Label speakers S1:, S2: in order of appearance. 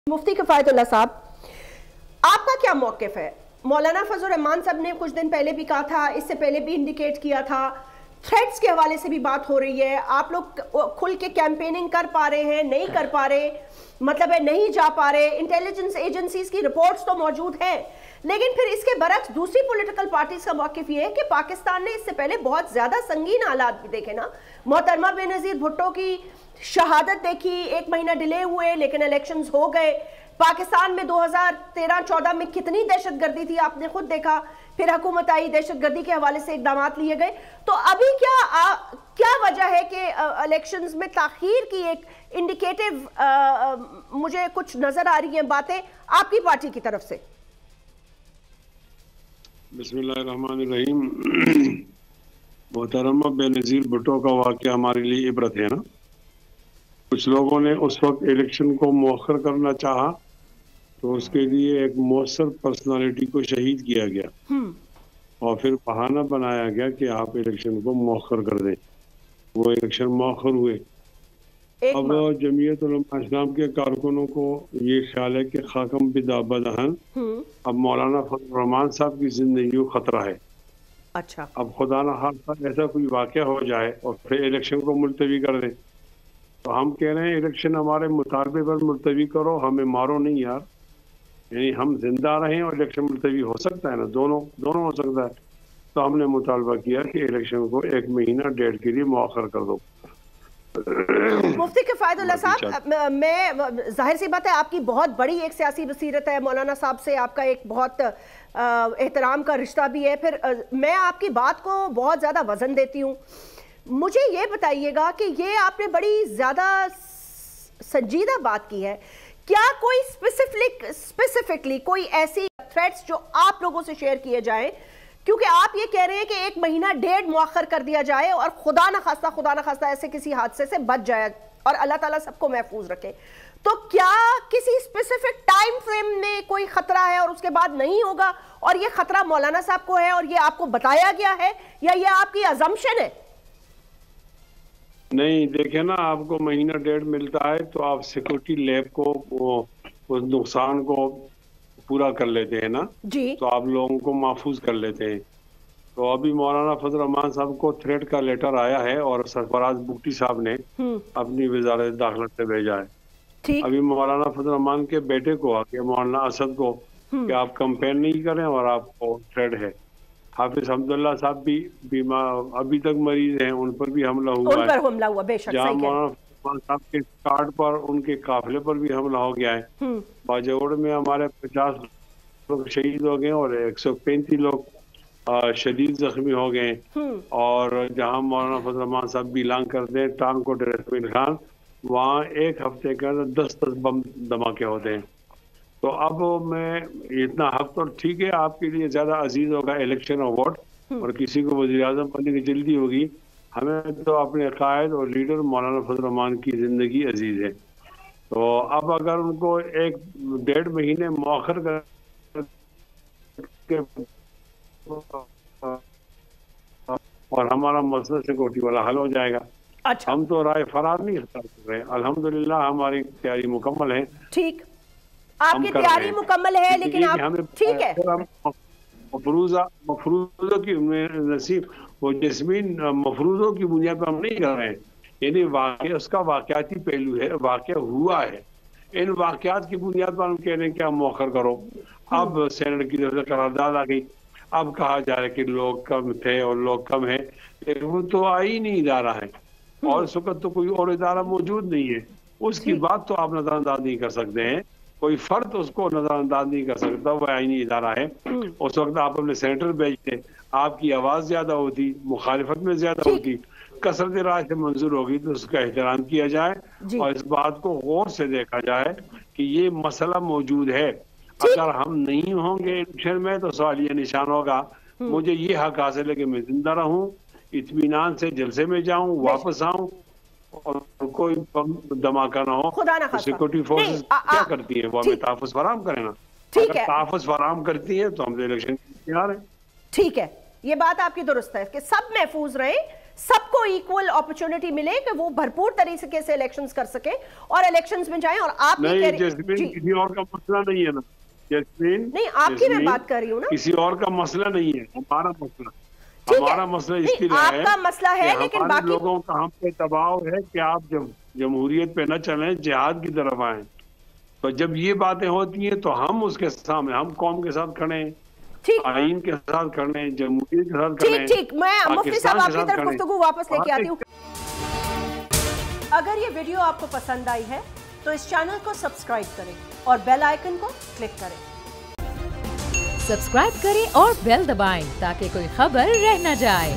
S1: मुफ्ती किफायतुल्लाह साहब, आपका क्या मौक़िफ़ है? मौलाना फजल रहमान साहब ने कुछ दिन पहले भी कहा था, इससे पहले भी इंडिकेट किया था, थ्रेड्स के हवाले से भी बात हो रही है, आप लोग खुल के कैंपेनिंग कर पा रहे हैं, नहीं कर पा रहे, मतलब है नहीं जा पा रहे, इंटेलिजेंस एजेंसीज की रिपोर्ट्स तो मौजूद हैं, लेकिन फिर इसके बरक्स दूसरी पॉलिटिकल पार्टीज का मौक़िफ़ ये है कि पाकिस्तान ने इससे पहले बहुत ज़्यादा संगीन हालात भी देखे ना। मोहतरमा बेनज़ीर भुट्टो की शहादत देखी, 1 महीना डिले हुए लेकिन इलेक्शंस हो गए। पाकिस्तान में 2013-14 में कितनी दहशतगर्दी थी आपने खुद देखा, फिर हुकूमत आई, दहशतगर्दी के हवाले से इक़दामात लिए गए। तो अभी क्या वजह है कि इलेक्शंस में ताख़ीर की एक इंडिकेटिव मुझे कुछ नज़र आ रही हैं बातें आपकी पार्टी की तरफ से?
S2: बिस्मिल्लाहिर्रहमानिर्रहीम। मोहतरमा बेनज़ीर भुट्टो का वाक़या हमारे लिए इबरत है ना। कुछ लोगों ने उस वक्त इलेक्शन को मौखर करना चाहा तो उसके लिए एक मौसर पर्सनालिटी को शहीद किया गया और फिर बहाना बनाया गया कि आप इलेक्शन को मौखर कर दें। वो इलेक्शन मौखर हुए। अब जमीयत उलमा इस्लाम के कारकुनों को ये ख्याल है कि खाकम बिदाबदहन अब मौलाना फजल रहमान साहब की जिंदगी को खतरा है।
S1: अच्छा,
S2: अब खुदा न खास्ता ऐसा कोई वाक़या हो जाए और फिर इलेक्शन को मुलतवी कर दें, तो हम कह रहे हैं इलेक्शन हमारे मुतालबे पर मुलतवी करो, हमें मारो नहीं यार। यानी हम जिंदा रहें और इलेक्शन मुलतवी हो सकता है ना, दोनों हो सकता है। तो हमने मुतालबा किया कि इलेक्शन को 1 महीना 1.5 के लिए मौखर कर दो।
S1: मुफ्ती किफायतुल्लाह साहब, मैं जाहिर सी बात है आपकी बहुत बड़ी एक सियासी बसीरत है, मौलाना साहब से आपका एक बहुत एहतराम का रिश्ता भी है, फिर मैं आपकी बात को बहुत ज़्यादा वज़न देती हूँ। मुझे ये बताइएगा कि ये आपने बड़ी ज़्यादा संजीदा बात की है, क्या कोई स्पेसिफिकली कोई ऐसी थ्रेट्स जो आप लोगों से शेयर किए जाएं, क्योंकि आप ये कह रहे हैं कि 1 महीना 1.5 मुअख्खर कर दिया जाए और खुदा न खास्ता ऐसे किसी हादसे से बच जाए और अल्लाह ताला सबको महफूज रखे, तो क्या किसी स्पेसिफिक टाइम फ्रेम में कोई खतरा है और उसके बाद नहीं होगा, और ये खतरा मौलाना साहब को है और ये आपको बताया गया है या ये आपकी अजम्पशन है?
S2: नहीं, देखे ना, आपको महीना 1.5 मिलता है तो आप सिक्योरिटी लैब को उस नुकसान को पूरा कर लेते हैं ना जी, तो आप लोगों को महफूज कर लेते हैं। तो अभी मौलाना फजल रहमान साहब को थ्रेट का लेटर आया है और सरफराज बुगटी साहब ने अपनी वजारत दाखिला से भेजा है। अभी मौलाना फजल रहमान के बेटे को आके मौलाना असद को कि आप कंपेन नहीं करें और आपको थ्रेट है। हाफिज अब्दुल्ला साहब भी बीमार अभी तक मरीज हैं, उन पर भी हमला हुआ है। जहाँ मौलाना साहब के कार्ड पर उनके काफिले पर भी हमला हो गया है। बाजौड़ में हमारे 50 लोग शहीद हो गए और 135 लोग शदीद जख्मी हो गए। और जहाँ मौलाना फजल रहमान साहब बिलोंग करते हैं टांग कोट रस्मिन खान, वहाँ 1 हफ्ते के अंदर 10 बम धमाके होते हैं। तो अब मैं इतना हक तो ठीक है, आपके लिए ज्यादा अजीज होगा इलेक्शन और वोट, और किसी को वज़ीर आज़म बनने की जल्दी होगी। हमें तो अपने कायद और लीडर मौलाना फजल रहमान की जिंदगी अजीज है। तो अब अगर उनको 1-1.5 महीने मौखर करके और हमारा मसला सिक्योरिटी वाला हल हो जाएगा। अच्छा, हम तो राय फरार नहीं कर रहे, अल्हम्दुलिल्लाह हमारी तैयारी मुकम्मल है।
S1: ठीक, आपकी तैयारी मुकम्मल है, लेकिन आप ठीक है
S2: मफरूजों की नसीब वो जस्मीन मफरूजों की बुनियाद पर हम नहीं कर रहे हैं। यानी वाकया उसका वाकयाती पहलू है, वाकया हुआ है, इन वाकयात की बुनियाद पर हम कह रहे हैं कि आप मौखर करो। अब सेनेट की तरफ से करारदाद आ गई, अब कहा जा रहा है कि लोग कम थे और लोग कम है, लेकिन वो तो आ ही नहीं इदारा है और इस वक्त तो कोई और इदारा मौजूद नहीं है। उसकी बात तो आप नजरअंदाज नहीं कर सकते हैं, कोई फर्द उसको नजरअंदाज नहीं कर सकता, वो आईनी इदारा है। उस वक्त आप अपने सेनेटर भेजते, आपकी आवाज ज्यादा होती, मुखालिफत में ज्यादा होती, कसरत राय से मंजूर होगी तो उसका एहतराम किया जाए और इस बात को गौर से देखा जाए कि ये मसला मौजूद है। अगर हम नहीं होंगे इलेक्शन में तो सवाल ये निशान होगा, मुझे ये हक हासिल है कि मैं जिंदा रहूं, इत्मीनान से जलसे में जाऊं, वापस आऊं और कोई धमाका ना हो। तो सिक्योरिटी फोर्सेस क्या करती है, वो हमें तहफ़्फ़ुज़ फराहम करें ना।
S1: ठीक है,
S2: तहफ़्फ़ुज़ फराहम करती है तो हम इलेक्शन तैयार है।
S1: ठीक है, ये बात आपकी दुरुस्त है कि सब महफूज रहे, سب کو ایکول اپرچونٹی ملے کہ وہ بھرپور طریقے سے الیکشنز کر سکیں اور الیکشنز میں جائیں. اور آپ
S2: نہیں جیسمین کسی اور کا مسئلہ نہیں ہے نا جیسمین,
S1: نہیں آپ کی میں بات کر رہی ہوں نا,
S2: کسی اور کا مسئلہ نہیں ہے, ہمارا مسئلہ اس لیے
S1: آپ کا مسئلہ ہے لیکن باقی
S2: لوگوں کا ہم پہ دباؤ ہے کہ آپ جمہوریت پہ نہ چلیں, جہاد کی طرف آئیں. تو جب یہ باتیں ہوتی ہیں تو ہم اس کے سامنے, ہم قوم کے ساتھ کھڑے ہیں, آئین کے ساتھ کھڑے ہیں, جمہوریت کے ساتھ کھڑے ہیں.
S1: ٹھیک, میں مفتی صاحب آپ کی طرف گفتگو واپس لے کے آتی ہوں. اگر یہ ویڈیو آپ کو پسند آئی ہے تو اس چینل کو سبسکرائب کریں اور بیل آئیکن کو کلک کریں.
S3: سبسکرائب کریں اور بیل دبائیں تاکہ کوئی خبر رہ نہ جائے.